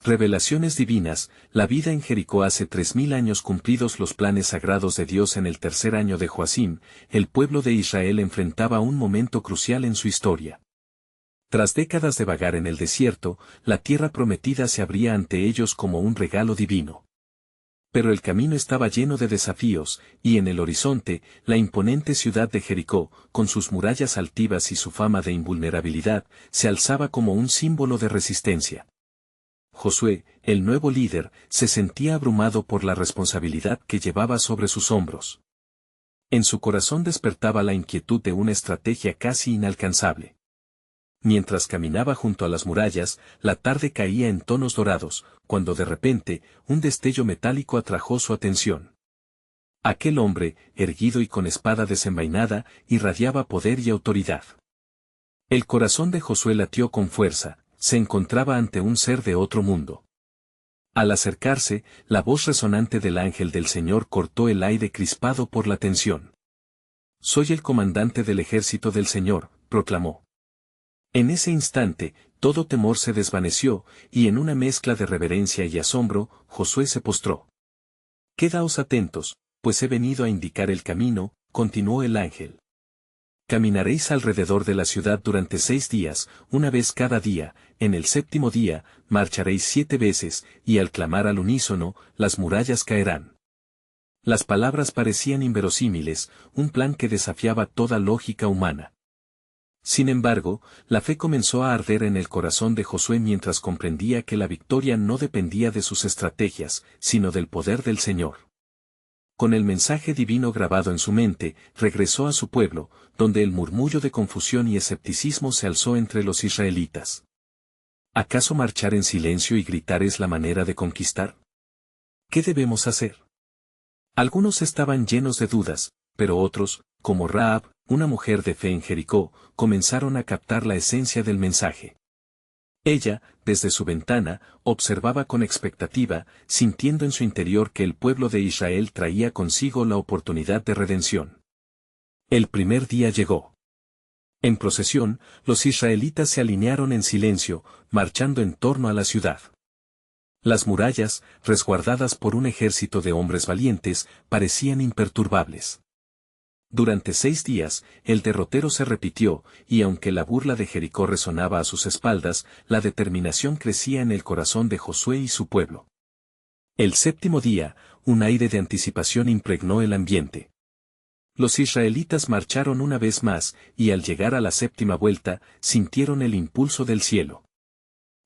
Revelaciones divinas, la vida en Jericó hace 3000 años cumplidos los planes sagrados de Dios en el tercer año de Joacim, el pueblo de Israel enfrentaba un momento crucial en su historia. Tras décadas de vagar en el desierto, la tierra prometida se abría ante ellos como un regalo divino. Pero el camino estaba lleno de desafíos, y en el horizonte, la imponente ciudad de Jericó, con sus murallas altivas y su fama de invulnerabilidad, se alzaba como un símbolo de resistencia. Josué, el nuevo líder, se sentía abrumado por la responsabilidad que llevaba sobre sus hombros. En su corazón despertaba la inquietud de una estrategia casi inalcanzable. Mientras caminaba junto a las murallas, la tarde caía en tonos dorados, cuando de repente, un destello metálico atrajo su atención. Aquel hombre, erguido y con espada desenvainada, irradiaba poder y autoridad. El corazón de Josué latió con fuerza. Se encontraba ante un ser de otro mundo. Al acercarse, la voz resonante del ángel del Señor cortó el aire crispado por la tensión. «Soy el comandante del ejército del Señor», proclamó. En ese instante, todo temor se desvaneció, y en una mezcla de reverencia y asombro, Josué se postró. «Quedaos atentos, pues he venido a indicar el camino», continuó el ángel. Caminaréis alrededor de la ciudad durante 6 días, una vez cada día, en el séptimo día, marcharéis 7 veces, y al clamar al unísono, las murallas caerán. Las palabras parecían inverosímiles, un plan que desafiaba toda lógica humana. Sin embargo, la fe comenzó a arder en el corazón de Josué mientras comprendía que la victoria no dependía de sus estrategias, sino del poder del Señor. Con el mensaje divino grabado en su mente, regresó a su pueblo, donde el murmullo de confusión y escepticismo se alzó entre los israelitas. ¿Acaso marchar en silencio y gritar es la manera de conquistar? ¿Qué debemos hacer? Algunos estaban llenos de dudas, pero otros, como Rahab, una mujer de fe en Jericó, comenzaron a captar la esencia del mensaje. Ella, desde su ventana, observaba con expectativa, sintiendo en su interior que el pueblo de Israel traía consigo la oportunidad de redención. El primer día llegó. En procesión, los israelitas se alinearon en silencio, marchando en torno a la ciudad. Las murallas, resguardadas por un ejército de hombres valientes, parecían imperturbables. Durante 6 días, el derrotero se repitió, y aunque la burla de Jericó resonaba a sus espaldas, la determinación crecía en el corazón de Josué y su pueblo. El séptimo día, un aire de anticipación impregnó el ambiente. Los israelitas marcharon una vez más, y al llegar a la séptima vuelta, sintieron el impulso del cielo.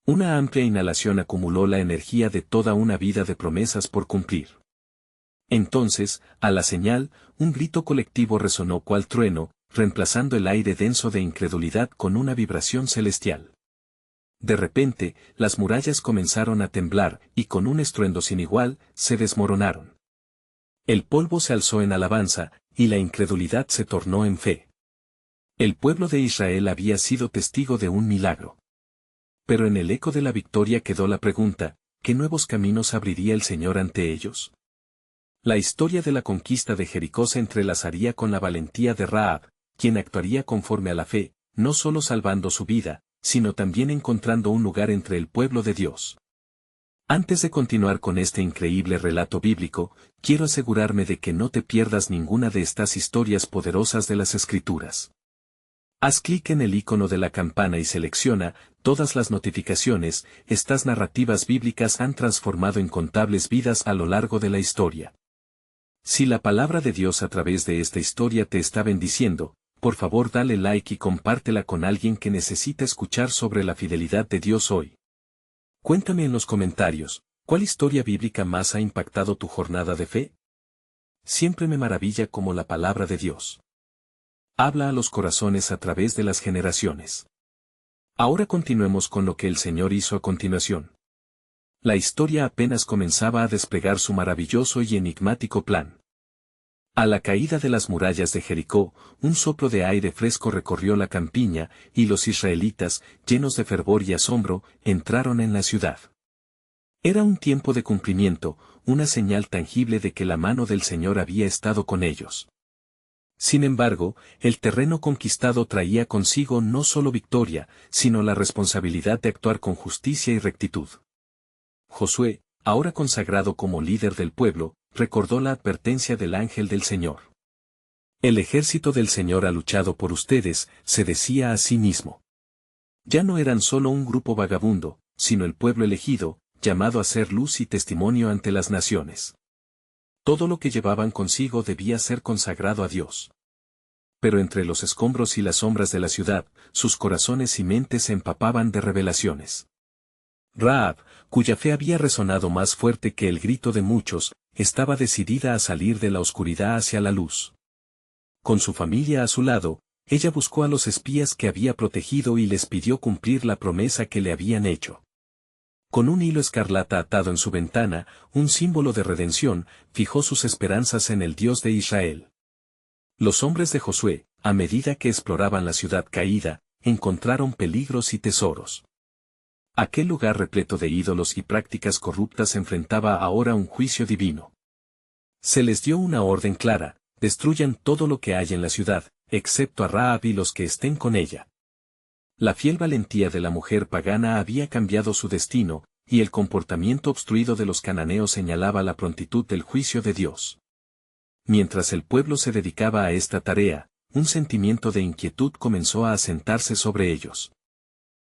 Una amplia inhalación acumuló la energía de toda una vida de promesas por cumplir. Entonces, a la señal, un grito colectivo resonó cual trueno, reemplazando el aire denso de incredulidad con una vibración celestial. De repente, las murallas comenzaron a temblar, y con un estruendo sin igual, se desmoronaron. El polvo se alzó en alabanza, y la incredulidad se tornó en fe. El pueblo de Israel había sido testigo de un milagro. Pero en el eco de la victoria quedó la pregunta, ¿qué nuevos caminos abriría el Señor ante ellos? La historia de la conquista de Jericó se entrelazaría con la valentía de Rahab, quien actuaría conforme a la fe, no solo salvando su vida, sino también encontrando un lugar entre el pueblo de Dios. Antes de continuar con este increíble relato bíblico, quiero asegurarme de que no te pierdas ninguna de estas historias poderosas de las Escrituras. Haz clic en el icono de la campana y selecciona todas las notificaciones. Estas narrativas bíblicas han transformado incontables vidas a lo largo de la historia. Si la palabra de Dios a través de esta historia te está bendiciendo, por favor dale like y compártela con alguien que necesita escuchar sobre la fidelidad de Dios hoy. Cuéntame en los comentarios, ¿cuál historia bíblica más ha impactado tu jornada de fe? Siempre me maravilla cómo la palabra de Dios habla a los corazones a través de las generaciones. Ahora continuemos con lo que el Señor hizo a continuación. La historia apenas comenzaba a desplegar su maravilloso y enigmático plan. A la caída de las murallas de Jericó, un soplo de aire fresco recorrió la campiña, y los israelitas, llenos de fervor y asombro, entraron en la ciudad. Era un tiempo de cumplimiento, una señal tangible de que la mano del Señor había estado con ellos. Sin embargo, el terreno conquistado traía consigo no solo victoria, sino la responsabilidad de actuar con justicia y rectitud. Josué, ahora consagrado como líder del pueblo, recordó la advertencia del ángel del Señor. El ejército del Señor ha luchado por ustedes, se decía a sí mismo. Ya no eran solo un grupo vagabundo, sino el pueblo elegido, llamado a ser luz y testimonio ante las naciones. Todo lo que llevaban consigo debía ser consagrado a Dios. Pero entre los escombros y las sombras de la ciudad, sus corazones y mentes se empapaban de revelaciones. Rahab, cuya fe había resonado más fuerte que el grito de muchos, estaba decidida a salir de la oscuridad hacia la luz. Con su familia a su lado, ella buscó a los espías que había protegido y les pidió cumplir la promesa que le habían hecho. Con un hilo escarlata atado en su ventana, un símbolo de redención, fijó sus esperanzas en el Dios de Israel. Los hombres de Josué, a medida que exploraban la ciudad caída, encontraron peligros y tesoros. Aquel lugar repleto de ídolos y prácticas corruptas enfrentaba ahora un juicio divino. Se les dio una orden clara: destruyan todo lo que hay en la ciudad, excepto a Rahab y los que estén con ella. La fiel valentía de la mujer pagana había cambiado su destino, y el comportamiento obstruido de los cananeos señalaba la prontitud del juicio de Dios. Mientras el pueblo se dedicaba a esta tarea, un sentimiento de inquietud comenzó a asentarse sobre ellos.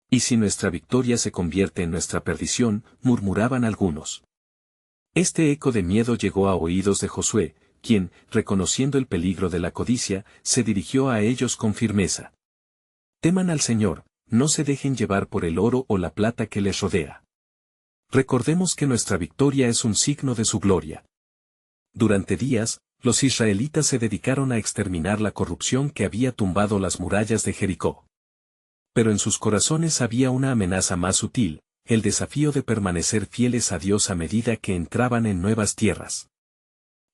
«¿Y si nuestra victoria se convierte en nuestra perdición?», murmuraban algunos. Este eco de miedo llegó a oídos de Josué, quien, reconociendo el peligro de la codicia, se dirigió a ellos con firmeza. «Teman al Señor, no se dejen llevar por el oro o la plata que les rodea. Recordemos que nuestra victoria es un signo de su gloria». Durante días, los israelitas se dedicaron a exterminar la corrupción que había tumbado las murallas de Jericó. Pero en sus corazones había una amenaza más sutil, el desafío de permanecer fieles a Dios a medida que entraban en nuevas tierras.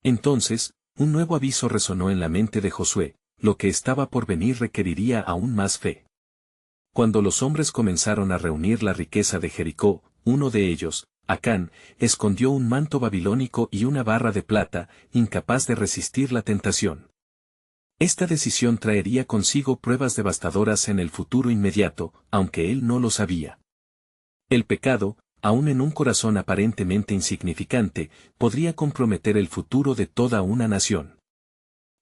Entonces, un nuevo aviso resonó en la mente de Josué: lo que estaba por venir requeriría aún más fe. Cuando los hombres comenzaron a reunir la riqueza de Jericó, uno de ellos, Acán, escondió un manto babilónico y una barra de plata, incapaz de resistir la tentación. Esta decisión traería consigo pruebas devastadoras en el futuro inmediato, aunque él no lo sabía. El pecado, aun en un corazón aparentemente insignificante, podría comprometer el futuro de toda una nación.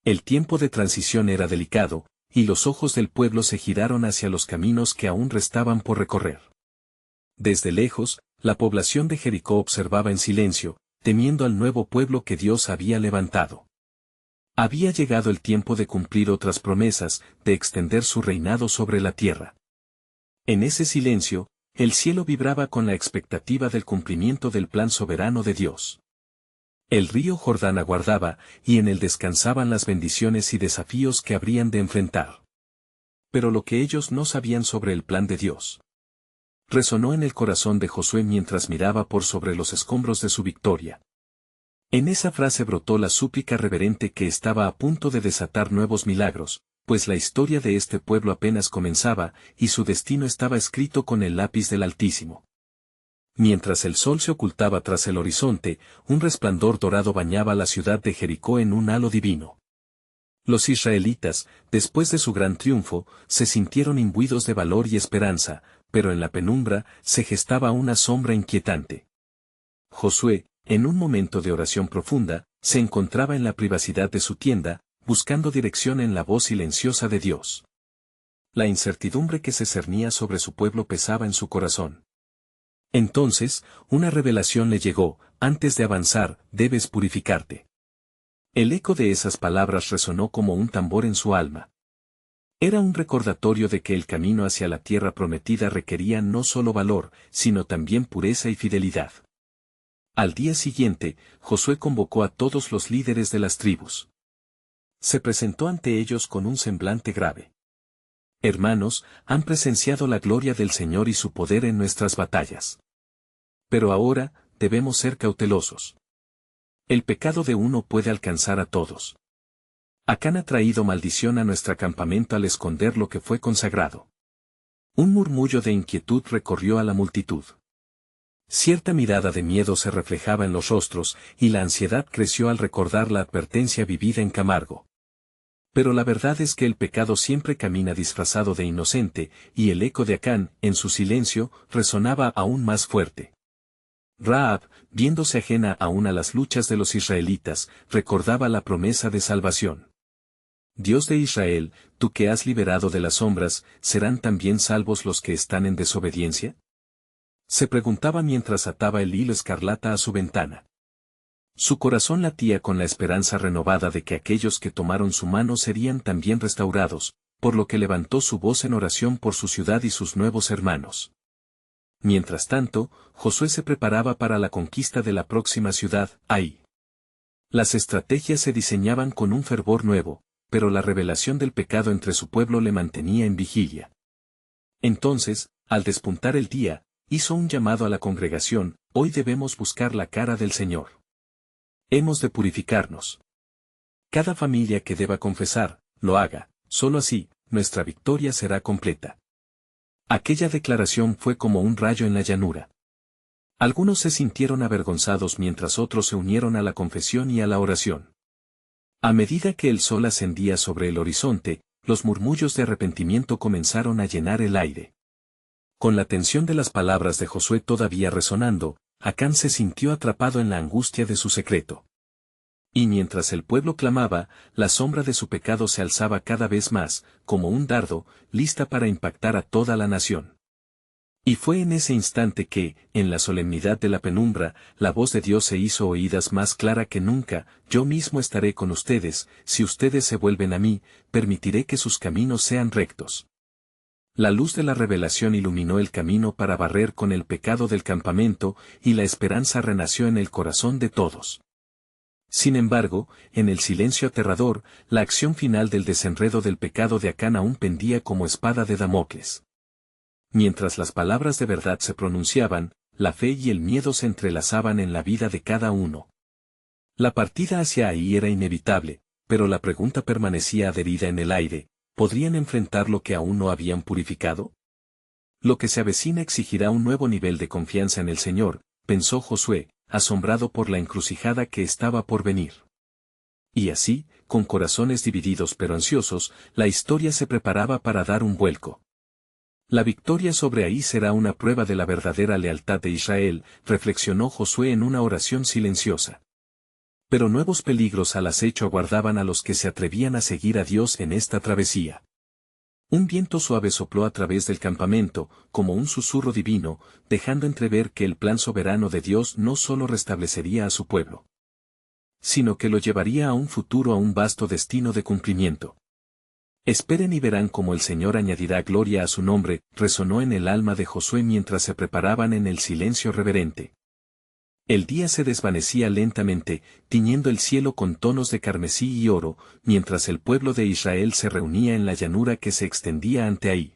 El tiempo de transición era delicado, y los ojos del pueblo se giraron hacia los caminos que aún restaban por recorrer. Desde lejos, la población de Jericó observaba en silencio, temiendo al nuevo pueblo que Dios había levantado. Había llegado el tiempo de cumplir otras promesas, de extender su reinado sobre la tierra. En ese silencio, el cielo vibraba con la expectativa del cumplimiento del plan soberano de Dios. El río Jordán aguardaba, y en él descansaban las bendiciones y desafíos que habrían de enfrentar. Pero lo que ellos no sabían sobre el plan de Dios resonó en el corazón de Josué mientras miraba por sobre los escombros de su victoria. En esa frase brotó la súplica reverente que estaba a punto de desatar nuevos milagros, pues la historia de este pueblo apenas comenzaba, y su destino estaba escrito con el lápiz del Altísimo. Mientras el sol se ocultaba tras el horizonte, un resplandor dorado bañaba la ciudad de Jericó en un halo divino. Los israelitas, después de su gran triunfo, se sintieron imbuidos de valor y esperanza, pero en la penumbra se gestaba una sombra inquietante. Josué, en un momento de oración profunda, se encontraba en la privacidad de su tienda, buscando dirección en la voz silenciosa de Dios. La incertidumbre que se cernía sobre su pueblo pesaba en su corazón. Entonces, una revelación le llegó: antes de avanzar, debes purificarte. El eco de esas palabras resonó como un tambor en su alma. Era un recordatorio de que el camino hacia la tierra prometida requería no solo valor, sino también pureza y fidelidad. Al día siguiente, Josué convocó a todos los líderes de las tribus. Se presentó ante ellos con un semblante grave. «Hermanos, han presenciado la gloria del Señor y su poder en nuestras batallas. Pero ahora, debemos ser cautelosos. El pecado de uno puede alcanzar a todos. Acán ha traído maldición a nuestro campamento al esconder lo que fue consagrado». Un murmullo de inquietud recorrió a la multitud. Cierta mirada de miedo se reflejaba en los rostros, y la ansiedad creció al recordar la advertencia vivida en Camargo. Pero la verdad es que el pecado siempre camina disfrazado de inocente, y el eco de Acán, en su silencio, resonaba aún más fuerte. Rahab, viéndose ajena aún a las luchas de los israelitas, recordaba la promesa de salvación. Dios de Israel, tú que has liberado de las sombras, ¿serán también salvos los que están en desobediencia? Se preguntaba mientras ataba el hilo escarlata a su ventana. Su corazón latía con la esperanza renovada de que aquellos que tomaron su mano serían también restaurados, por lo que levantó su voz en oración por su ciudad y sus nuevos hermanos. Mientras tanto, Josué se preparaba para la conquista de la próxima ciudad, Ai. Las estrategias se diseñaban con un fervor nuevo, pero la revelación del pecado entre su pueblo le mantenía en vigilia. Entonces, al despuntar el día, hizo un llamado a la congregación: hoy debemos buscar la cara del Señor. Hemos de purificarnos. Cada familia que deba confesar, lo haga, solo así, nuestra victoria será completa. Aquella declaración fue como un rayo en la llanura. Algunos se sintieron avergonzados mientras otros se unieron a la confesión y a la oración. A medida que el sol ascendía sobre el horizonte, los murmullos de arrepentimiento comenzaron a llenar el aire. Con la tensión de las palabras de Josué todavía resonando, Acán se sintió atrapado en la angustia de su secreto. Y mientras el pueblo clamaba, la sombra de su pecado se alzaba cada vez más, como un dardo, lista para impactar a toda la nación. Y fue en ese instante que, en la solemnidad de la penumbra, la voz de Dios se hizo oídas más clara que nunca: yo mismo estaré con ustedes, si ustedes se vuelven a mí, permitiré que sus caminos sean rectos. La luz de la revelación iluminó el camino para barrer con el pecado del campamento, y la esperanza renació en el corazón de todos. Sin embargo, en el silencio aterrador, la acción final del desenredo del pecado de Acán aún pendía como espada de Damocles. Mientras las palabras de verdad se pronunciaban, la fe y el miedo se entrelazaban en la vida de cada uno. La partida hacia ahí era inevitable, pero la pregunta permanecía adherida en el aire: ¿podrían enfrentar lo que aún no habían purificado? Lo que se avecina exigirá un nuevo nivel de confianza en el Señor, pensó Josué, asombrado por la encrucijada que estaba por venir. Y así, con corazones divididos pero ansiosos, la historia se preparaba para dar un vuelco. La victoria sobre Ai será una prueba de la verdadera lealtad de Israel, reflexionó Josué en una oración silenciosa. Pero nuevos peligros al acecho aguardaban a los que se atrevían a seguir a Dios en esta travesía. Un viento suave sopló a través del campamento, como un susurro divino, dejando entrever que el plan soberano de Dios no solo restablecería a su pueblo, sino que lo llevaría a un futuro, a un vasto destino de cumplimiento. Esperen y verán cómo el Señor añadirá gloria a su nombre, resonó en el alma de Josué mientras se preparaban en el silencio reverente. El día se desvanecía lentamente, tiñendo el cielo con tonos de carmesí y oro, mientras el pueblo de Israel se reunía en la llanura que se extendía ante Ai.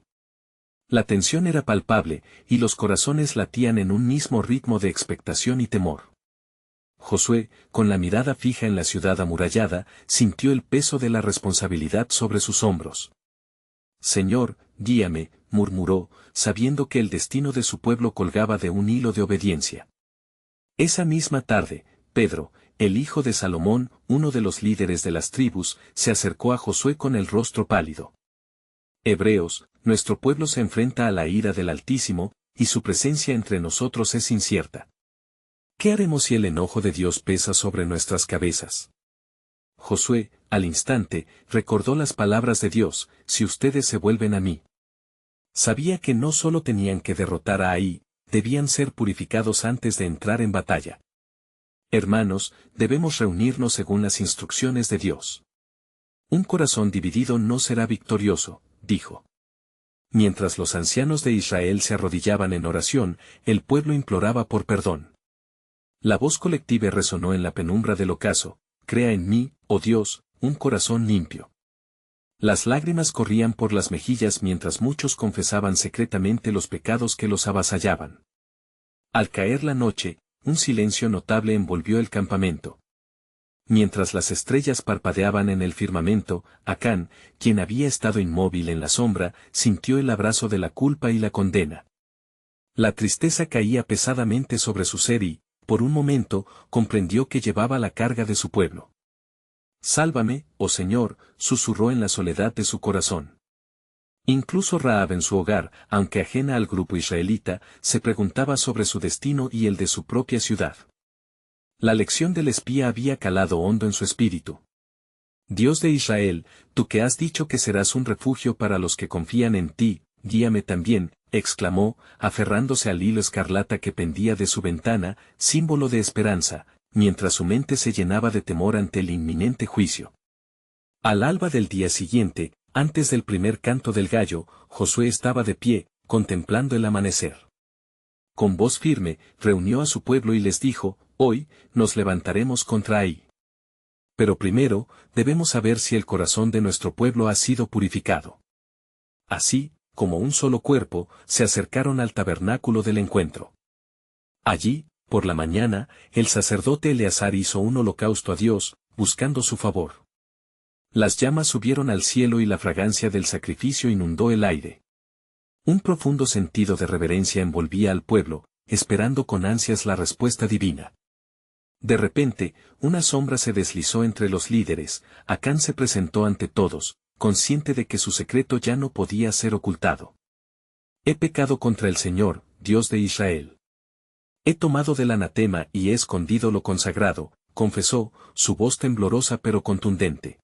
La tensión era palpable, y los corazones latían en un mismo ritmo de expectación y temor. Josué, con la mirada fija en la ciudad amurallada, sintió el peso de la responsabilidad sobre sus hombros. Señor, guíame, murmuró, sabiendo que el destino de su pueblo colgaba de un hilo de obediencia. Esa misma tarde, Pedro, el hijo de Salomón, uno de los líderes de las tribus, se acercó a Josué con el rostro pálido. Hebreos, nuestro pueblo se enfrenta a la ira del Altísimo, y su presencia entre nosotros es incierta. ¿Qué haremos si el enojo de Dios pesa sobre nuestras cabezas? Josué, al instante, recordó las palabras de Dios: si ustedes se vuelven a mí. Sabía que no solo tenían que derrotar a Ai, debían ser purificados antes de entrar en batalla. Hermanos, debemos reunirnos según las instrucciones de Dios. Un corazón dividido no será victorioso, dijo. Mientras los ancianos de Israel se arrodillaban en oración, el pueblo imploraba por perdón. La voz colectiva resonó en la penumbra del ocaso: crea en mí, oh Dios, un corazón limpio. Las lágrimas corrían por las mejillas mientras muchos confesaban secretamente los pecados que los avasallaban. Al caer la noche, un silencio notable envolvió el campamento. Mientras las estrellas parpadeaban en el firmamento, Acán, quien había estado inmóvil en la sombra, sintió el abrazo de la culpa y la condena. La tristeza caía pesadamente sobre su ser y, por un momento, comprendió que llevaba la carga de su pueblo. Sálvame, oh Señor, susurró en la soledad de su corazón. Incluso Rahab en su hogar, aunque ajena al grupo israelita, se preguntaba sobre su destino y el de su propia ciudad. La lección del espía había calado hondo en su espíritu. Dios de Israel, tú que has dicho que serás un refugio para los que confían en ti, guíame también, exclamó, aferrándose al hilo escarlata que pendía de su ventana, símbolo de esperanza, mientras su mente se llenaba de temor ante el inminente juicio. Al alba del día siguiente, antes del primer canto del gallo, Josué estaba de pie, contemplando el amanecer. Con voz firme, reunió a su pueblo y les dijo, hoy, nos levantaremos contra Ai. Pero primero, debemos saber si el corazón de nuestro pueblo ha sido purificado. Así, como un solo cuerpo, se acercaron al tabernáculo del encuentro. Allí, por la mañana, el sacerdote Eleazar hizo un holocausto a Dios, buscando su favor. Las llamas subieron al cielo y la fragancia del sacrificio inundó el aire. Un profundo sentido de reverencia envolvía al pueblo, esperando con ansias la respuesta divina. De repente, una sombra se deslizó entre los líderes, Acán se presentó ante todos, consciente de que su secreto ya no podía ser ocultado. He pecado contra el Señor, Dios de Israel. He tomado del anatema y he escondido lo consagrado, confesó, su voz temblorosa pero contundente.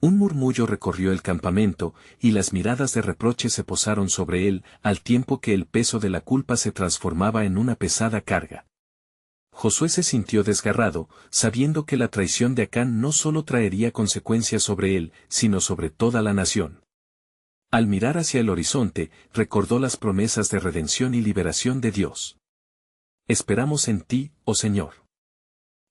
Un murmullo recorrió el campamento, y las miradas de reproche se posaron sobre él, al tiempo que el peso de la culpa se transformaba en una pesada carga. Josué se sintió desgarrado, sabiendo que la traición de Acán no solo traería consecuencias sobre él, sino sobre toda la nación. Al mirar hacia el horizonte, recordó las promesas de redención y liberación de Dios. Esperamos en ti, oh Señor.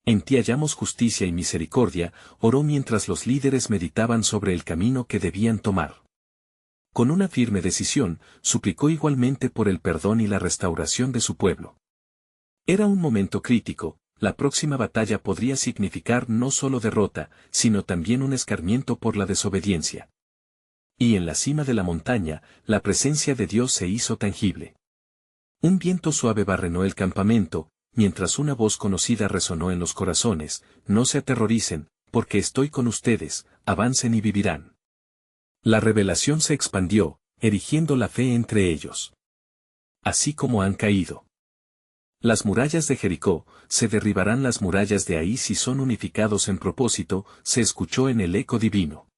En ti hallamos justicia y misericordia, oró mientras los líderes meditaban sobre el camino que debían tomar. Con una firme decisión, suplicó igualmente por el perdón y la restauración de su pueblo. Era un momento crítico, la próxima batalla podría significar no solo derrota, sino también un escarmiento por la desobediencia. Y en la cima de la montaña, la presencia de Dios se hizo tangible. Un viento suave barrenó el campamento, mientras una voz conocida resonó en los corazones, no se aterroricen, porque estoy con ustedes, avancen y vivirán. La revelación se expandió, erigiendo la fe entre ellos. Así como han caído las murallas de Jericó, se derribarán las murallas de Ai si son unificados en propósito, se escuchó en el eco divino.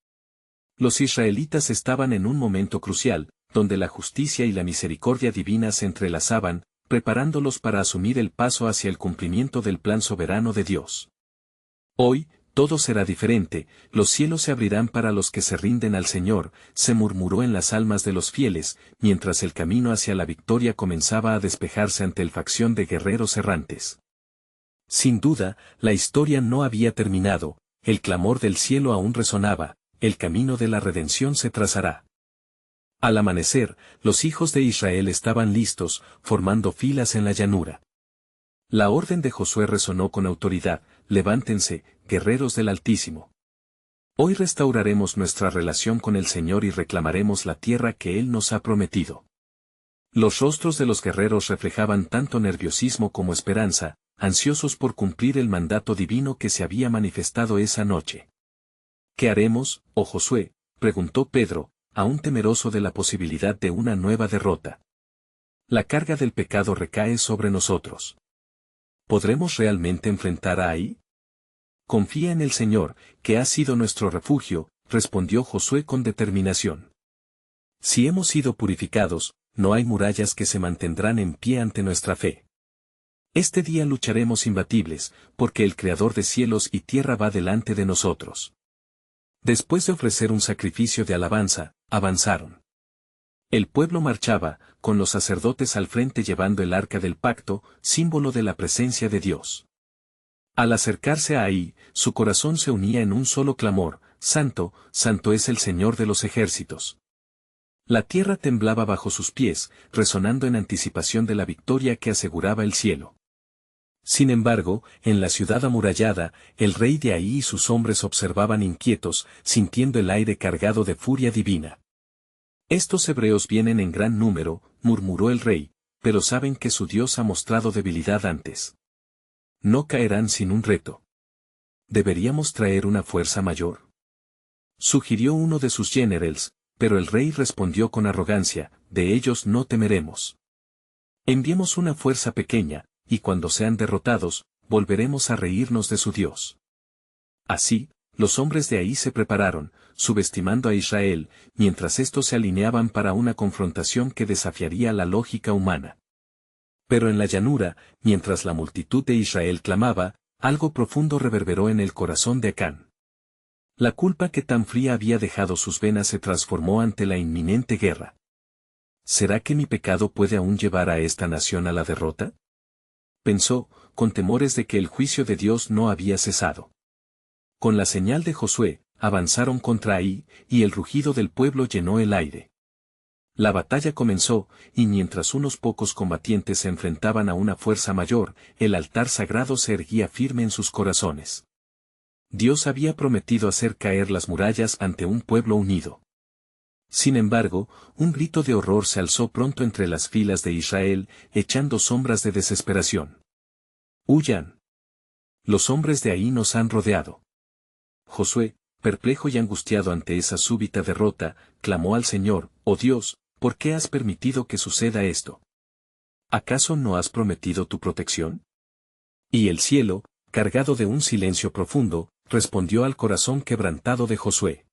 Los israelitas estaban en un momento crucial, donde la justicia y la misericordia divina se entrelazaban, preparándolos para asumir el paso hacia el cumplimiento del plan soberano de Dios. Hoy, todo será diferente, los cielos se abrirán para los que se rinden al Señor, se murmuró en las almas de los fieles, mientras el camino hacia la victoria comenzaba a despejarse ante el facción de guerreros errantes. Sin duda, la historia no había terminado, el clamor del cielo aún resonaba, el camino de la redención se trazará. Al amanecer, los hijos de Israel estaban listos, formando filas en la llanura. La orden de Josué resonó con autoridad, levántense, guerreros del Altísimo. Hoy restauraremos nuestra relación con el Señor y reclamaremos la tierra que Él nos ha prometido. Los rostros de los guerreros reflejaban tanto nerviosismo como esperanza, ansiosos por cumplir el mandato divino que se había manifestado esa noche. ¿Qué haremos, oh Josué?, preguntó Pedro, aún temeroso de la posibilidad de una nueva derrota. La carga del pecado recae sobre nosotros. ¿Podremos realmente enfrentar a Ai? Confía en el Señor, que ha sido nuestro refugio, respondió Josué con determinación. Si hemos sido purificados, no hay murallas que se mantendrán en pie ante nuestra fe. Este día lucharemos imbatibles, porque el Creador de cielos y tierra va delante de nosotros. Después de ofrecer un sacrificio de alabanza, avanzaron. El pueblo marchaba, con los sacerdotes al frente llevando el arca del pacto, símbolo de la presencia de Dios. Al acercarse a Ai, su corazón se unía en un solo clamor, Santo, Santo es el Señor de los ejércitos. La tierra temblaba bajo sus pies, resonando en anticipación de la victoria que aseguraba el cielo. Sin embargo, en la ciudad amurallada, el rey de Ai y sus hombres observaban inquietos, sintiendo el aire cargado de furia divina. Estos hebreos vienen en gran número, murmuró el rey, pero saben que su Dios ha mostrado debilidad antes. No caerán sin un reto. ¿Deberíamos traer una fuerza mayor?, sugirió uno de sus generals, pero el rey respondió con arrogancia, de ellos no temeremos. Enviemos una fuerza pequeña, y cuando sean derrotados, volveremos a reírnos de su Dios. Así, los hombres de Ahí se prepararon, subestimando a Israel, mientras estos se alineaban para una confrontación que desafiaría la lógica humana. Pero en la llanura, mientras la multitud de Israel clamaba, algo profundo reverberó en el corazón de Acán. La culpa que tan fría había dejado sus venas se transformó ante la inminente guerra. ¿Será que mi pecado puede aún llevar a esta nación a la derrota? Pensó, con temores de que el juicio de Dios no había cesado. Con la señal de Josué, avanzaron contra Ahí, y el rugido del pueblo llenó el aire. La batalla comenzó, y mientras unos pocos combatientes se enfrentaban a una fuerza mayor, el altar sagrado se erguía firme en sus corazones. Dios había prometido hacer caer las murallas ante un pueblo unido. Sin embargo, un grito de horror se alzó pronto entre las filas de Israel, echando sombras de desesperación. ¡Huyan! Los hombres de Ahí nos han rodeado. Josué, perplejo y angustiado ante esa súbita derrota, clamó al Señor, «Oh Dios, ¿por qué has permitido que suceda esto? ¿Acaso no has prometido tu protección?» Y el cielo, cargado de un silencio profundo, respondió al corazón quebrantado de Josué.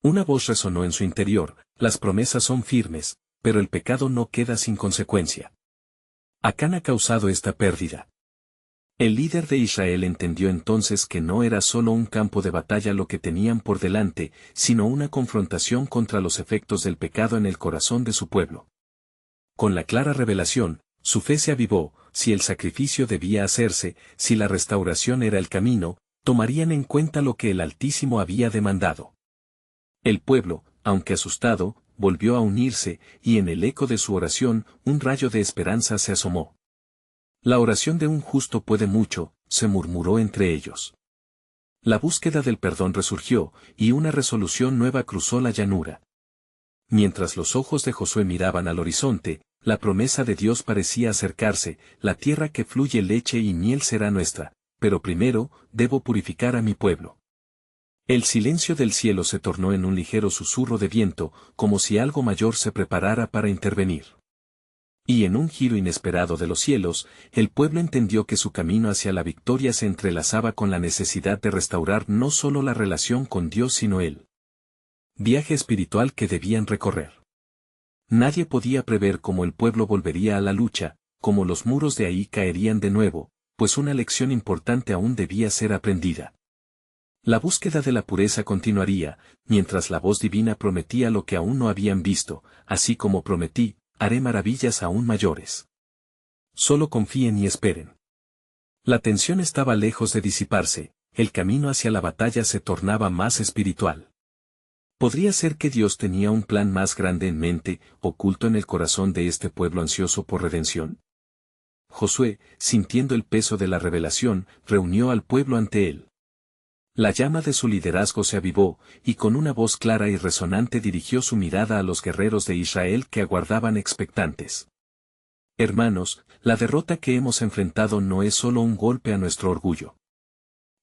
Una voz resonó en su interior, las promesas son firmes, pero el pecado no queda sin consecuencia. Acán ha causado esta pérdida. El líder de Israel entendió entonces que no era solo un campo de batalla lo que tenían por delante, sino una confrontación contra los efectos del pecado en el corazón de su pueblo. Con la clara revelación, su fe se avivó, si el sacrificio debía hacerse, si la restauración era el camino, tomarían en cuenta lo que el Altísimo había demandado. El pueblo, aunque asustado, volvió a unirse, y en el eco de su oración, un rayo de esperanza se asomó. La oración de un justo puede mucho, se murmuró entre ellos. La búsqueda del perdón resurgió, y una resolución nueva cruzó la llanura. Mientras los ojos de Josué miraban al horizonte, la promesa de Dios parecía acercarse, la tierra que fluye leche y miel será nuestra, pero primero, debo purificar a mi pueblo. El silencio del cielo se tornó en un ligero susurro de viento, como si algo mayor se preparara para intervenir. Y en un giro inesperado de los cielos, el pueblo entendió que su camino hacia la victoria se entrelazaba con la necesidad de restaurar no solo la relación con Dios sino el viaje espiritual que debían recorrer. Nadie podía prever cómo el pueblo volvería a la lucha, cómo los muros de Ahí caerían de nuevo, pues una lección importante aún debía ser aprendida. La búsqueda de la pureza continuaría, mientras la voz divina prometía lo que aún no habían visto, así como prometí, haré maravillas aún mayores. Solo confíen y esperen. La tensión estaba lejos de disiparse, el camino hacia la batalla se tornaba más espiritual. ¿Podría ser que Dios tenía un plan más grande en mente, oculto en el corazón de este pueblo ansioso por redención? Josué, sintiendo el peso de la revelación, reunió al pueblo ante él. La llama de su liderazgo se avivó, y con una voz clara y resonante dirigió su mirada a los guerreros de Israel que aguardaban expectantes. Hermanos, la derrota que hemos enfrentado no es solo un golpe a nuestro orgullo.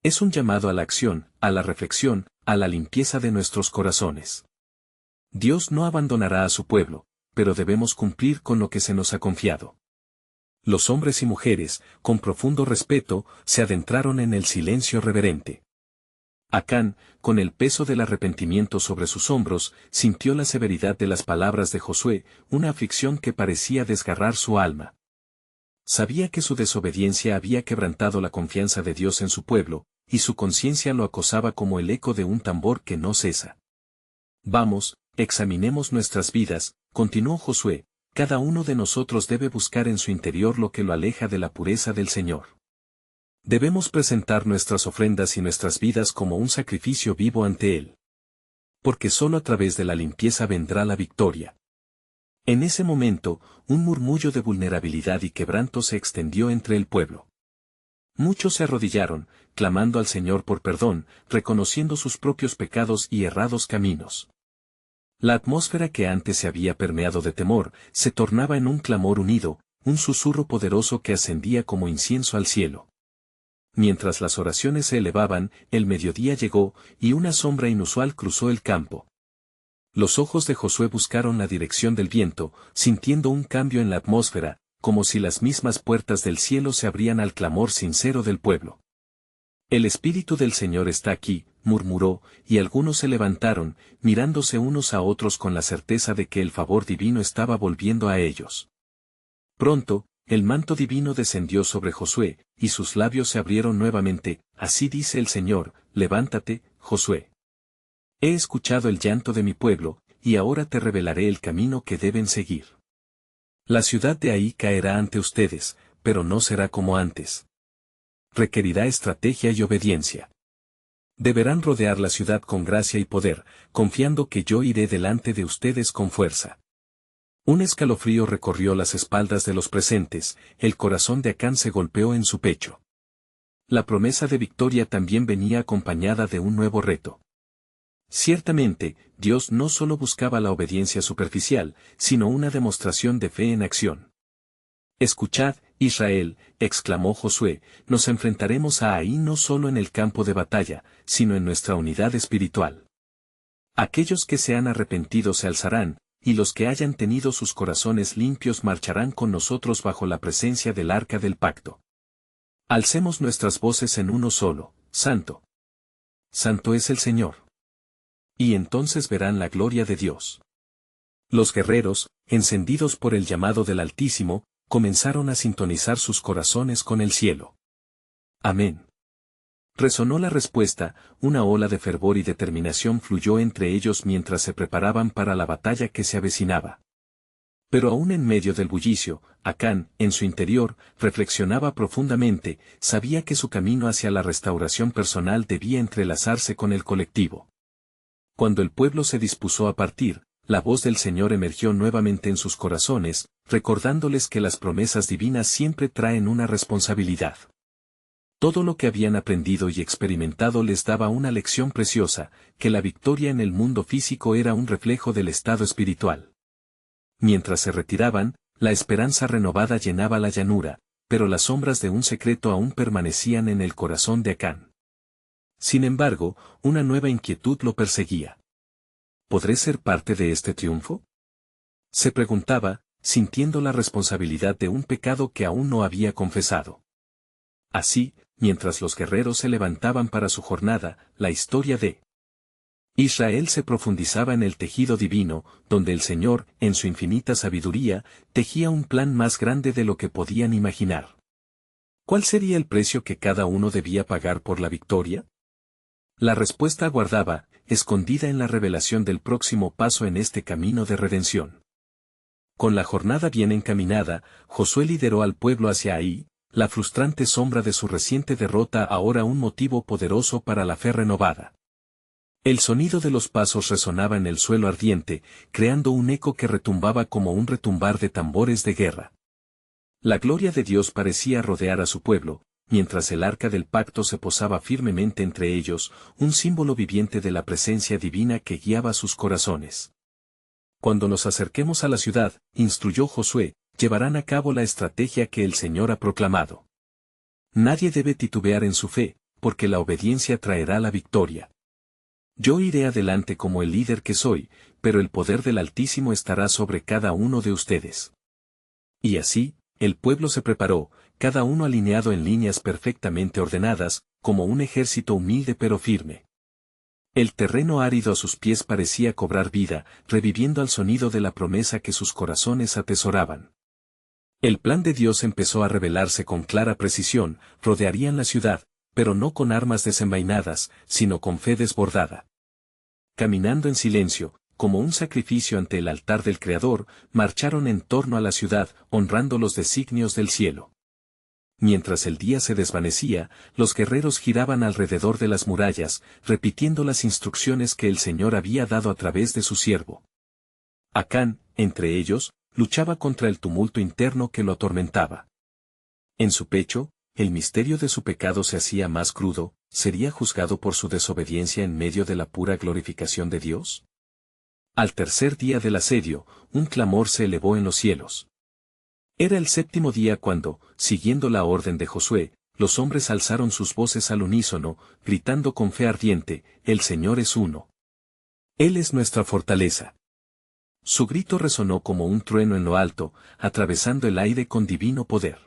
Es un llamado a la acción, a la reflexión, a la limpieza de nuestros corazones. Dios no abandonará a su pueblo, pero debemos cumplir con lo que se nos ha confiado. Los hombres y mujeres, con profundo respeto, se adentraron en el silencio reverente. Acán, con el peso del arrepentimiento sobre sus hombros, sintió la severidad de las palabras de Josué, una aflicción que parecía desgarrar su alma. Sabía que su desobediencia había quebrantado la confianza de Dios en su pueblo, y su conciencia lo acosaba como el eco de un tambor que no cesa. Vamos, examinemos nuestras vidas, continuó Josué, cada uno de nosotros debe buscar en su interior lo que lo aleja de la pureza del Señor. Debemos presentar nuestras ofrendas y nuestras vidas como un sacrificio vivo ante Él. Porque solo a través de la limpieza vendrá la victoria. En ese momento, un murmullo de vulnerabilidad y quebranto se extendió entre el pueblo. Muchos se arrodillaron, clamando al Señor por perdón, reconociendo sus propios pecados y errados caminos. La atmósfera que antes se había permeado de temor, se tornaba en un clamor unido, un susurro poderoso que ascendía como incienso al cielo. Mientras las oraciones se elevaban, el mediodía llegó, y una sombra inusual cruzó el campo. Los ojos de Josué buscaron la dirección del viento, sintiendo un cambio en la atmósfera, como si las mismas puertas del cielo se abrían al clamor sincero del pueblo. El Espíritu del Señor está aquí, murmuró, y algunos se levantaron, mirándose unos a otros con la certeza de que el favor divino estaba volviendo a ellos. Pronto, el manto divino descendió sobre Josué, y sus labios se abrieron nuevamente. Así dice el Señor: levántate, Josué. He escuchado el llanto de mi pueblo, y ahora te revelaré el camino que deben seguir. La ciudad de Ai caerá ante ustedes, pero no será como antes. Requerirá estrategia y obediencia. Deberán rodear la ciudad con gracia y poder, confiando que yo iré delante de ustedes con fuerza. Un escalofrío recorrió las espaldas de los presentes, el corazón de Acán se golpeó en su pecho. La promesa de victoria también venía acompañada de un nuevo reto. Ciertamente, Dios no solo buscaba la obediencia superficial, sino una demostración de fe en acción. Escuchad, Israel, exclamó Josué, nos enfrentaremos a Ai no solo en el campo de batalla, sino en nuestra unidad espiritual. Aquellos que se han arrepentido se alzarán, y los que hayan tenido sus corazones limpios marcharán con nosotros bajo la presencia del arca del pacto. Alcemos nuestras voces en uno solo: Santo. Santo es el Señor. Y entonces verán la gloria de Dios. Los guerreros, encendidos por el llamado del Altísimo, comenzaron a sintonizar sus corazones con el cielo. Amén. Resonó la respuesta, una ola de fervor y determinación fluyó entre ellos mientras se preparaban para la batalla que se avecinaba. Pero aún en medio del bullicio, Acán, en su interior, reflexionaba profundamente, sabía que su camino hacia la restauración personal debía entrelazarse con el colectivo. Cuando el pueblo se dispuso a partir, la voz del Señor emergió nuevamente en sus corazones, recordándoles que las promesas divinas siempre traen una responsabilidad. Todo lo que habían aprendido y experimentado les daba una lección preciosa, que la victoria en el mundo físico era un reflejo del estado espiritual. Mientras se retiraban, la esperanza renovada llenaba la llanura, pero las sombras de un secreto aún permanecían en el corazón de Acán. Sin embargo, una nueva inquietud lo perseguía. ¿Podré ser parte de este triunfo?, se preguntaba, sintiendo la responsabilidad de un pecado que aún no había confesado. Así, mientras los guerreros se levantaban para su jornada, la historia de Israel se profundizaba en el tejido divino, donde el Señor, en su infinita sabiduría, tejía un plan más grande de lo que podían imaginar. ¿Cuál sería el precio que cada uno debía pagar por la victoria? La respuesta aguardaba, escondida en la revelación del próximo paso en este camino de redención. Con la jornada bien encaminada, Josué lideró al pueblo hacia Ai, la frustrante sombra de su reciente derrota ahora un motivo poderoso para la fe renovada. El sonido de los pasos resonaba en el suelo ardiente, creando un eco que retumbaba como un retumbar de tambores de guerra. La gloria de Dios parecía rodear a su pueblo, mientras el arca del pacto se posaba firmemente entre ellos, un símbolo viviente de la presencia divina que guiaba sus corazones. Cuando nos acerquemos a la ciudad, instruyó Josué, llevarán a cabo la estrategia que el Señor ha proclamado. Nadie debe titubear en su fe, porque la obediencia traerá la victoria. Yo iré adelante como el líder que soy, pero el poder del Altísimo estará sobre cada uno de ustedes. Y así, el pueblo se preparó, cada uno alineado en líneas perfectamente ordenadas, como un ejército humilde pero firme. El terreno árido a sus pies parecía cobrar vida, reviviendo al sonido de la promesa que sus corazones atesoraban. El plan de Dios empezó a revelarse con clara precisión, rodearían la ciudad, pero no con armas desenvainadas, sino con fe desbordada. Caminando en silencio, como un sacrificio ante el altar del Creador, marcharon en torno a la ciudad, honrando los designios del cielo. Mientras el día se desvanecía, los guerreros giraban alrededor de las murallas, repitiendo las instrucciones que el Señor había dado a través de su siervo. Acán, entre ellos, luchaba contra el tumulto interno que lo atormentaba. En su pecho, el misterio de su pecado se hacía más crudo. ¿Sería juzgado por su desobediencia en medio de la pura glorificación de Dios? Al tercer día del asedio, un clamor se elevó en los cielos. Era el séptimo día cuando, siguiendo la orden de Josué, los hombres alzaron sus voces al unísono, gritando con fe ardiente: «El Señor es uno». Él es nuestra fortaleza. Su grito resonó como un trueno en lo alto, atravesando el aire con divino poder.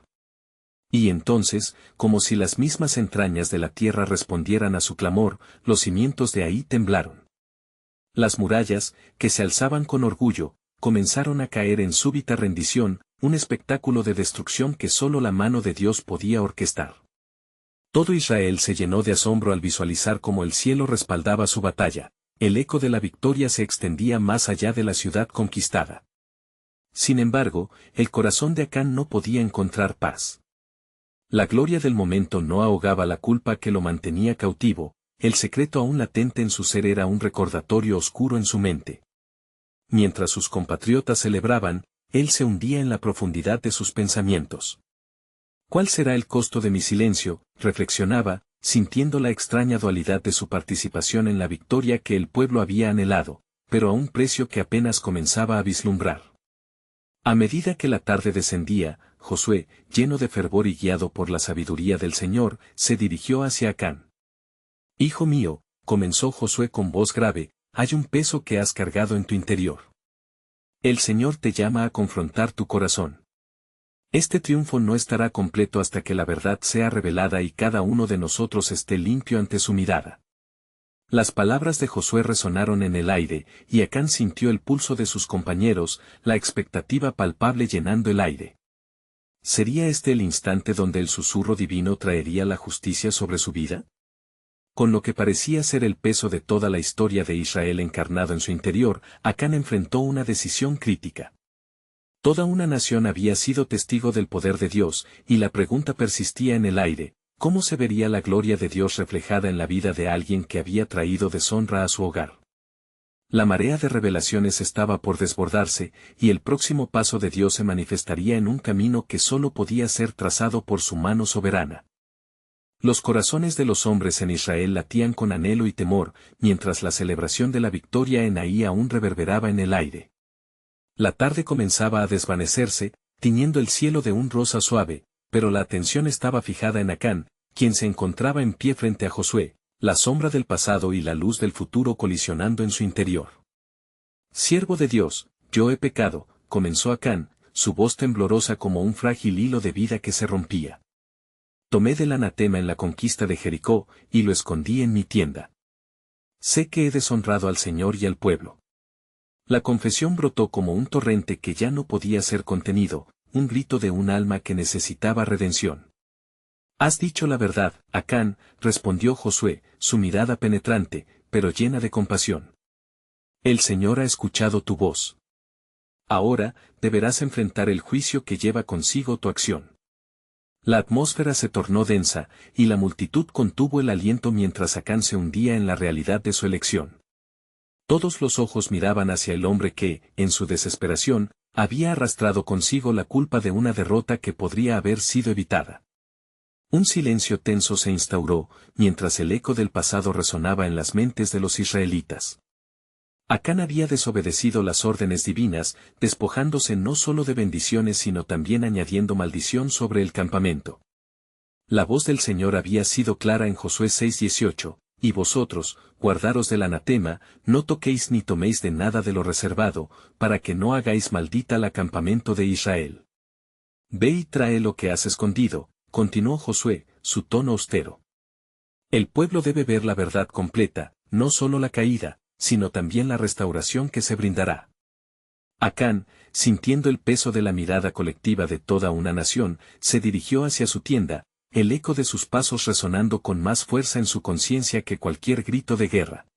Y entonces, como si las mismas entrañas de la tierra respondieran a su clamor, los cimientos de Ai temblaron. Las murallas, que se alzaban con orgullo, comenzaron a caer en súbita rendición, un espectáculo de destrucción que solo la mano de Dios podía orquestar. Todo Israel se llenó de asombro al visualizar cómo el cielo respaldaba su batalla, el eco de la victoria se extendía más allá de la ciudad conquistada. Sin embargo, el corazón de Acán no podía encontrar paz. La gloria del momento no ahogaba la culpa que lo mantenía cautivo, el secreto aún latente en su ser era un recordatorio oscuro en su mente. Mientras sus compatriotas celebraban, él se hundía en la profundidad de sus pensamientos. ¿Cuál será el costo de mi silencio?, reflexionaba, sintiendo la extraña dualidad de su participación en la victoria que el pueblo había anhelado, pero a un precio que apenas comenzaba a vislumbrar. A medida que la tarde descendía, Josué, lleno de fervor y guiado por la sabiduría del Señor, se dirigió hacia Acán. «Hijo mío», comenzó Josué con voz grave, «hay un peso que has cargado en tu interior. El Señor te llama a confrontar tu corazón. Este triunfo no estará completo hasta que la verdad sea revelada y cada uno de nosotros esté limpio ante su mirada». Las palabras de Josué resonaron en el aire, y Acán sintió el pulso de sus compañeros, la expectativa palpable llenando el aire. ¿Sería este el instante donde el susurro divino traería la justicia sobre su vida? Con lo que parecía ser el peso de toda la historia de Israel encarnado en su interior, Acán enfrentó una decisión crítica. Toda una nación había sido testigo del poder de Dios, y la pregunta persistía en el aire: ¿cómo se vería la gloria de Dios reflejada en la vida de alguien que había traído deshonra a su hogar? La marea de revelaciones estaba por desbordarse, y el próximo paso de Dios se manifestaría en un camino que solo podía ser trazado por su mano soberana. Los corazones de los hombres en Israel latían con anhelo y temor, mientras la celebración de la victoria en Ai aún reverberaba en el aire. La tarde comenzaba a desvanecerse, tiñendo el cielo de un rosa suave, pero la atención estaba fijada en Acán, quien se encontraba en pie frente a Josué, la sombra del pasado y la luz del futuro colisionando en su interior. «Siervo de Dios, yo he pecado», comenzó Acán, su voz temblorosa como un frágil hilo de vida que se rompía. «Tomé del anatema en la conquista de Jericó, y lo escondí en mi tienda. Sé que he deshonrado al Señor y al pueblo». La confesión brotó como un torrente que ya no podía ser contenido, un grito de un alma que necesitaba redención. «Has dicho la verdad, Acán», respondió Josué, su mirada penetrante, pero llena de compasión. «El Señor ha escuchado tu voz. Ahora, deberás enfrentar el juicio que lleva consigo tu acción». La atmósfera se tornó densa, y la multitud contuvo el aliento mientras Acán se hundía en la realidad de su elección. Todos los ojos miraban hacia el hombre que, en su desesperación, había arrastrado consigo la culpa de una derrota que podría haber sido evitada. Un silencio tenso se instauró, mientras el eco del pasado resonaba en las mentes de los israelitas. Acán había desobedecido las órdenes divinas, despojándose no solo de bendiciones sino también añadiendo maldición sobre el campamento. La voz del Señor había sido clara en Josué 6:18, «Y vosotros, guardaros del anatema, no toquéis ni toméis de nada de lo reservado, para que no hagáis maldita al campamento de Israel». «Ve y trae lo que has escondido», continuó Josué, su tono austero. «El pueblo debe ver la verdad completa, no solo la caída, sino también la restauración que se brindará». Acán, sintiendo el peso de la mirada colectiva de toda una nación, se dirigió hacia su tienda, el eco de sus pasos resonando con más fuerza en su conciencia que cualquier grito de guerra.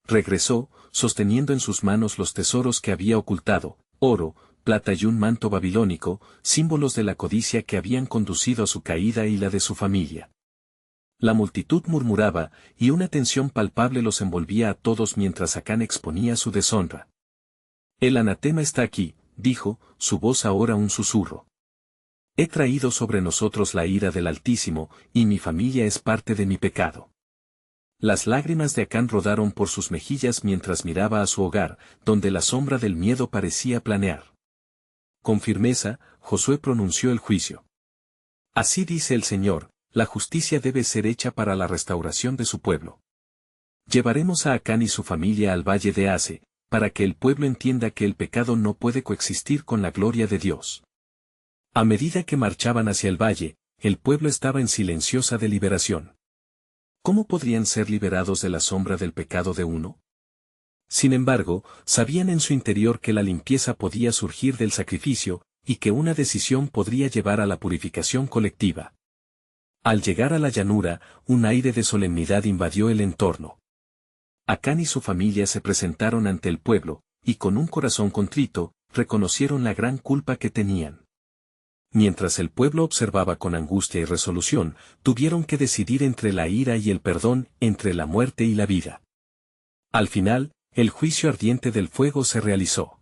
Regresó, sosteniendo en sus manos los tesoros que había ocultado, oro, plata y un manto babilónico, símbolos de la codicia que habían conducido a su caída y la de su familia. La multitud murmuraba, y una tensión palpable los envolvía a todos mientras Acán exponía su deshonra. «El anatema está aquí», dijo, su voz ahora un susurro. «He traído sobre nosotros la ira del Altísimo, y mi familia es parte de mi pecado». Las lágrimas de Acán rodaron por sus mejillas mientras miraba a su hogar, donde la sombra del miedo parecía planear. Con firmeza, Josué pronunció el juicio. «Así dice el Señor, la justicia debe ser hecha para la restauración de su pueblo. Llevaremos a Acán y su familia al valle de Ase, para que el pueblo entienda que el pecado no puede coexistir con la gloria de Dios. A medida que marchaban hacia el valle, el pueblo estaba en silenciosa deliberación. ¿Cómo podrían ser liberados de la sombra del pecado de uno? Sin embargo, sabían en su interior que la limpieza podía surgir del sacrificio, y que una decisión podría llevar a la purificación colectiva. Al llegar a la llanura, un aire de solemnidad invadió el entorno. Acán y su familia se presentaron ante el pueblo, y con un corazón contrito, reconocieron la gran culpa que tenían. Mientras el pueblo observaba con angustia y resolución, tuvieron que decidir entre la ira y el perdón, entre la muerte y la vida. Al final, el juicio ardiente del fuego se realizó.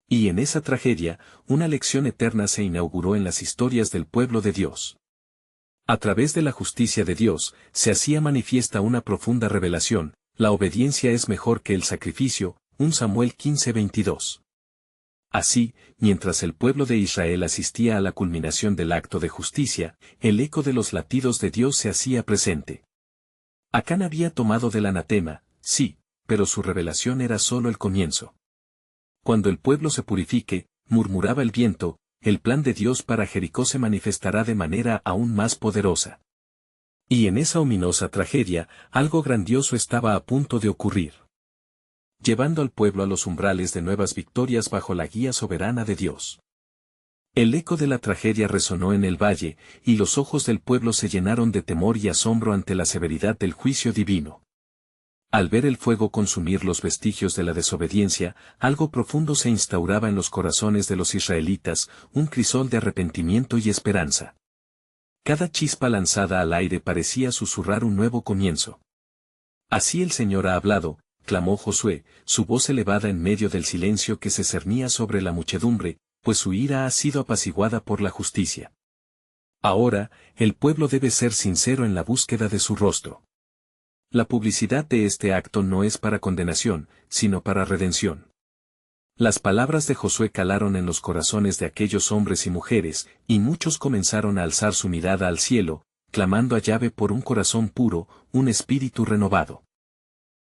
Y en esa tragedia, una lección eterna se inauguró en las historias del pueblo de Dios. A través de la justicia de Dios, se hacía manifiesta una profunda revelación: la obediencia es mejor que el sacrificio, 1 Samuel 15:22. Así, mientras el pueblo de Israel asistía a la culminación del acto de justicia, el eco de los latidos de Dios se hacía presente. Acán había tomado del anatema, sí, pero su revelación era solo el comienzo. Cuando el pueblo se purifique, murmuraba el viento, el plan de Dios para Jericó se manifestará de manera aún más poderosa. Y en esa ominosa tragedia, algo grandioso estaba a punto de ocurrir, llevando al pueblo a los umbrales de nuevas victorias bajo la guía soberana de Dios. El eco de la tragedia resonó en el valle, y los ojos del pueblo se llenaron de temor y asombro ante la severidad del juicio divino. Al ver el fuego consumir los vestigios de la desobediencia, algo profundo se instauraba en los corazones de los israelitas, un crisol de arrepentimiento y esperanza. Cada chispa lanzada al aire parecía susurrar un nuevo comienzo. Así el Señor ha hablado, clamó Josué, su voz elevada en medio del silencio que se cernía sobre la muchedumbre, pues su ira ha sido apaciguada por la justicia. Ahora, el pueblo debe ser sincero en la búsqueda de su rostro. La publicidad de este acto no es para condenación, sino para redención. Las palabras de Josué calaron en los corazones de aquellos hombres y mujeres, y muchos comenzaron a alzar su mirada al cielo, clamando a Yahvé por un corazón puro, un espíritu renovado.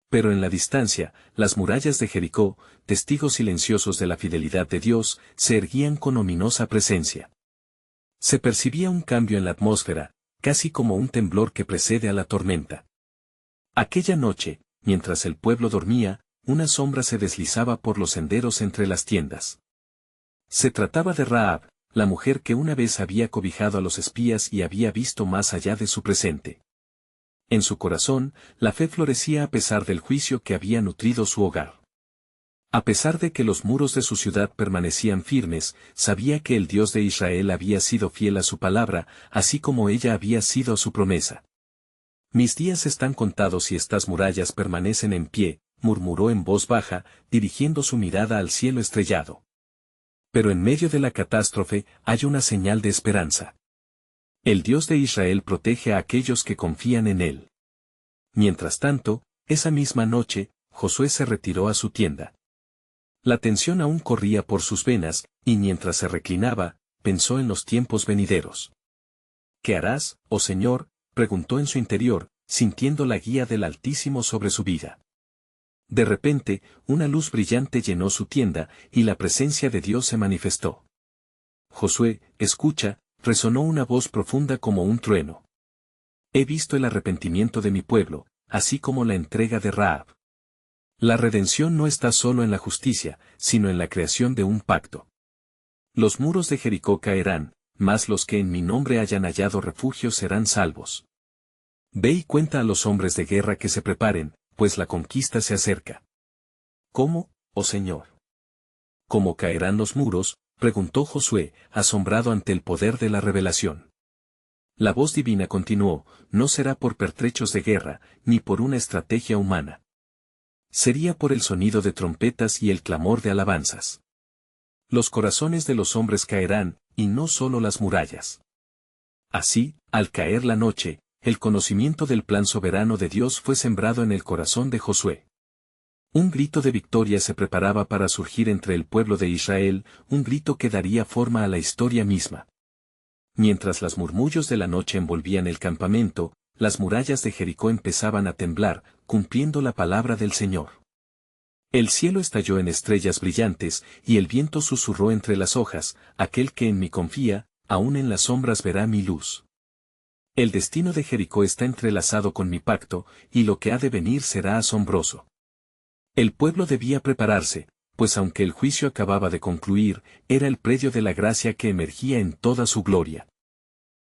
Pero en la distancia, las murallas de Jericó, testigos silenciosos de la fidelidad de Dios, se erguían con ominosa presencia. Se percibía un cambio en la atmósfera, casi como un temblor que precede a la tormenta. Aquella noche, mientras el pueblo dormía, una sombra se deslizaba por los senderos entre las tiendas. Se trataba de Rahab, la mujer que una vez había cobijado a los espías y había visto más allá de su presente. En su corazón, la fe florecía a pesar del juicio que había nutrido su hogar. A pesar de que los muros de su ciudad permanecían firmes, sabía que el Dios de Israel había sido fiel a su palabra, así como ella había sido a su promesa. Mis días están contados y estas murallas permanecen en pie, murmuró en voz baja, dirigiendo su mirada al cielo estrellado. Pero en medio de la catástrofe hay una señal de esperanza. El Dios de Israel protege a aquellos que confían en él. Mientras tanto, esa misma noche, Josué se retiró a su tienda. La tensión aún corría por sus venas, y mientras se reclinaba, pensó en los tiempos venideros. ¿Qué harás, oh Señor?, preguntó en su interior, sintiendo la guía del Altísimo sobre su vida. De repente, una luz brillante llenó su tienda, y la presencia de Dios se manifestó. Josué, escucha, resonó una voz profunda como un trueno. He visto el arrepentimiento de mi pueblo, así como la entrega de Rahab. La redención no está solo en la justicia, sino en la creación de un pacto. Los muros de Jericó caerán, mas los que en mi nombre hayan hallado refugio serán salvos. Ve y cuenta a los hombres de guerra que se preparen, pues la conquista se acerca. ¿Cómo, oh Señor? ¿Cómo caerán los muros?, preguntó Josué, asombrado ante el poder de la revelación. La voz divina continuó, no será por pertrechos de guerra, ni por una estrategia humana. Sería por el sonido de trompetas y el clamor de alabanzas. Los corazones de los hombres caerán, y no solo las murallas. Así, al caer la noche, el conocimiento del plan soberano de Dios fue sembrado en el corazón de Josué. Un grito de victoria se preparaba para surgir entre el pueblo de Israel, un grito que daría forma a la historia misma. Mientras los murmullos de la noche envolvían el campamento, las murallas de Jericó empezaban a temblar, cumpliendo la palabra del Señor. El cielo estalló en estrellas brillantes, y el viento susurró entre las hojas, aquel que en mí confía, aún en las sombras verá mi luz. El destino de Jericó está entrelazado con mi pacto, y lo que ha de venir será asombroso. El pueblo debía prepararse, pues aunque el juicio acababa de concluir, era el predio de la gracia que emergía en toda su gloria.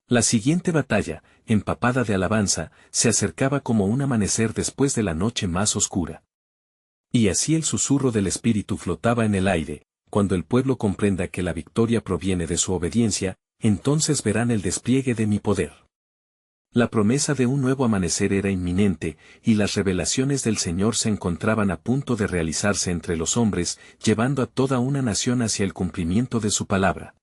La siguiente batalla, empapada de alabanza, se acercaba como un amanecer después de la noche más oscura. Y así el susurro del Espíritu flotaba en el aire, cuando el pueblo comprenda que la victoria proviene de su obediencia, entonces verán el despliegue de mi poder. La promesa de un nuevo amanecer era inminente, y las revelaciones del Señor se encontraban a punto de realizarse entre los hombres, llevando a toda una nación hacia el cumplimiento de su palabra.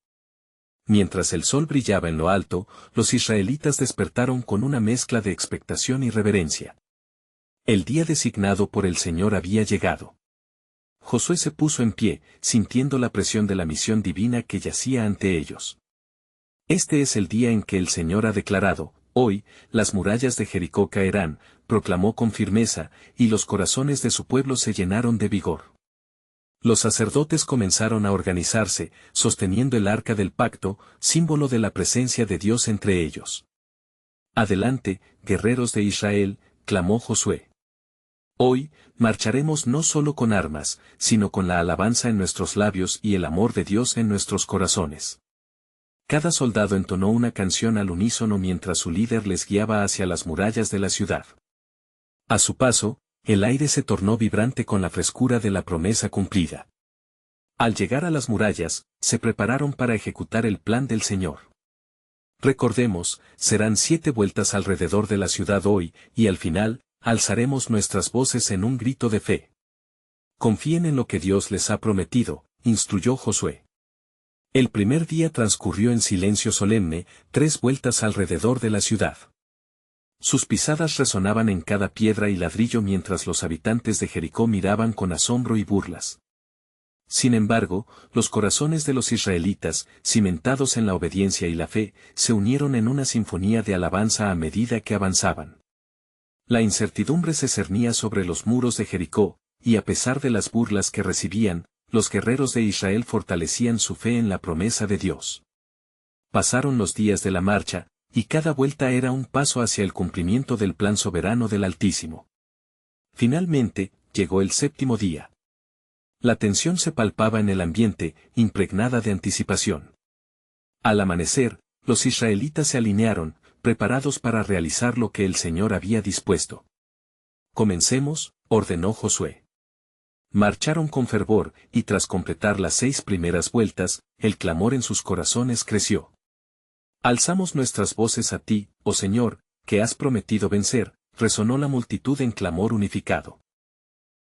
Mientras el sol brillaba en lo alto, los israelitas despertaron con una mezcla de expectación y reverencia. El día designado por el Señor había llegado. Josué se puso en pie, sintiendo la presión de la misión divina que yacía ante ellos. Este es el día en que el Señor ha declarado: hoy, las murallas de Jericó caerán, proclamó con firmeza, y los corazones de su pueblo se llenaron de vigor. Los sacerdotes comenzaron a organizarse, sosteniendo el arca del pacto, símbolo de la presencia de Dios entre ellos. Adelante, guerreros de Israel, clamó Josué. Hoy, marcharemos no solo con armas, sino con la alabanza en nuestros labios y el amor de Dios en nuestros corazones. Cada soldado entonó una canción al unísono mientras su líder les guiaba hacia las murallas de la ciudad. A su paso, el aire se tornó vibrante con la frescura de la promesa cumplida. Al llegar a las murallas, se prepararon para ejecutar el plan del Señor. Recordemos, serán 7 vueltas alrededor de la ciudad hoy, y al final, alzaremos nuestras voces en un grito de fe. Confíen en lo que Dios les ha prometido, instruyó Josué. El primer día transcurrió en silencio solemne, 3 vueltas alrededor de la ciudad. Sus pisadas resonaban en cada piedra y ladrillo mientras los habitantes de Jericó miraban con asombro y burlas. Sin embargo, los corazones de los israelitas, cimentados en la obediencia y la fe, se unieron en una sinfonía de alabanza a medida que avanzaban. La incertidumbre se cernía sobre los muros de Jericó, y a pesar de las burlas que recibían, los guerreros de Israel fortalecían su fe en la promesa de Dios. Pasaron los días de la marcha, y cada vuelta era un paso hacia el cumplimiento del plan soberano del Altísimo. Finalmente, llegó el 7º día. La tensión se palpaba en el ambiente, impregnada de anticipación. Al amanecer, los israelitas se alinearon, preparados para realizar lo que el Señor había dispuesto. Comencemos, ordenó Josué. Marcharon con fervor, y tras completar las 6 primeras vueltas, el clamor en sus corazones creció. Alzamos nuestras voces a ti, oh Señor, que has prometido vencer, resonó la multitud en clamor unificado.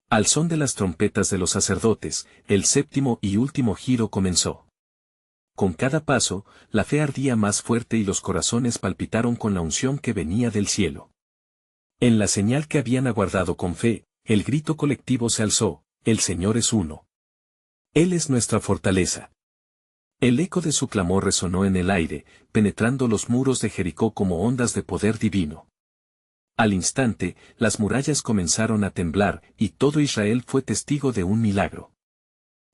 Al son de las trompetas de los sacerdotes, el 7º y último giro comenzó. Con cada paso, la fe ardía más fuerte y los corazones palpitaron con la unción que venía del cielo. En la señal que habían aguardado con fe, el grito colectivo se alzó: el Señor es uno. Él es nuestra fortaleza. El eco de su clamor resonó en el aire, penetrando los muros de Jericó como ondas de poder divino. Al instante, las murallas comenzaron a temblar, y todo Israel fue testigo de un milagro.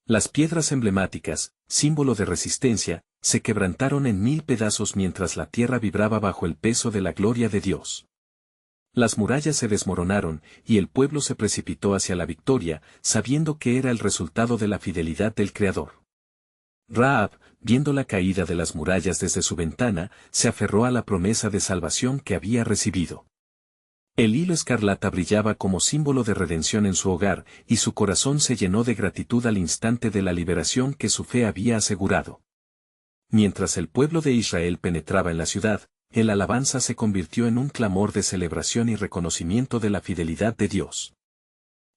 Las piedras emblemáticas, símbolo de resistencia, se quebrantaron en 1000 pedazos mientras la tierra vibraba bajo el peso de la gloria de Dios. Las murallas se desmoronaron, y el pueblo se precipitó hacia la victoria, sabiendo que era el resultado de la fidelidad del Creador. Rahab, viendo la caída de las murallas desde su ventana, se aferró a la promesa de salvación que había recibido. El hilo escarlata brillaba como símbolo de redención en su hogar, y su corazón se llenó de gratitud al instante de la liberación que su fe había asegurado. Mientras el pueblo de Israel penetraba en la ciudad, el alabanza se convirtió en un clamor de celebración y reconocimiento de la fidelidad de Dios.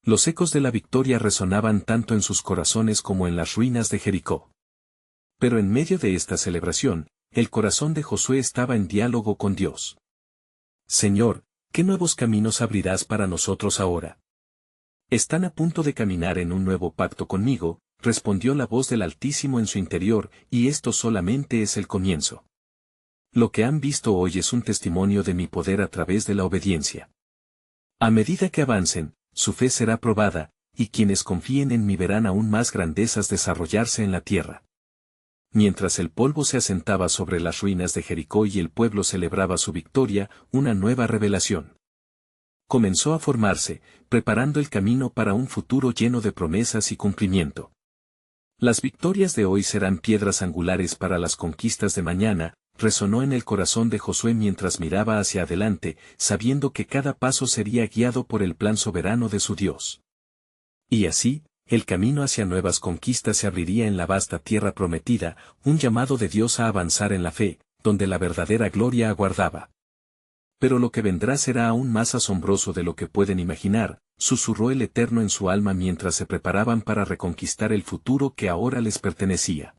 Los ecos de la victoria resonaban tanto en sus corazones como en las ruinas de Jericó. Pero en medio de esta celebración, el corazón de Josué estaba en diálogo con Dios. Señor, ¿qué nuevos caminos abrirás para nosotros ahora? Están a punto de caminar en un nuevo pacto conmigo, respondió la voz del Altísimo en su interior, y esto solamente es el comienzo. Lo que han visto hoy es un testimonio de mi poder a través de la obediencia. A medida que avancen, su fe será probada, y quienes confíen en mí verán aún más grandezas desarrollarse en la tierra. Mientras el polvo se asentaba sobre las ruinas de Jericó y el pueblo celebraba su victoria, una nueva revelación comenzó a formarse, preparando el camino para un futuro lleno de promesas y cumplimiento. Las victorias de hoy serán piedras angulares para las conquistas de mañana, resonó en el corazón de Josué mientras miraba hacia adelante, sabiendo que cada paso sería guiado por el plan soberano de su Dios. Y así, el camino hacia nuevas conquistas se abriría en la vasta tierra prometida, un llamado de Dios a avanzar en la fe, donde la verdadera gloria aguardaba. Pero lo que vendrá será aún más asombroso de lo que pueden imaginar, susurró el Eterno en su alma mientras se preparaban para reconquistar el futuro que ahora les pertenecía.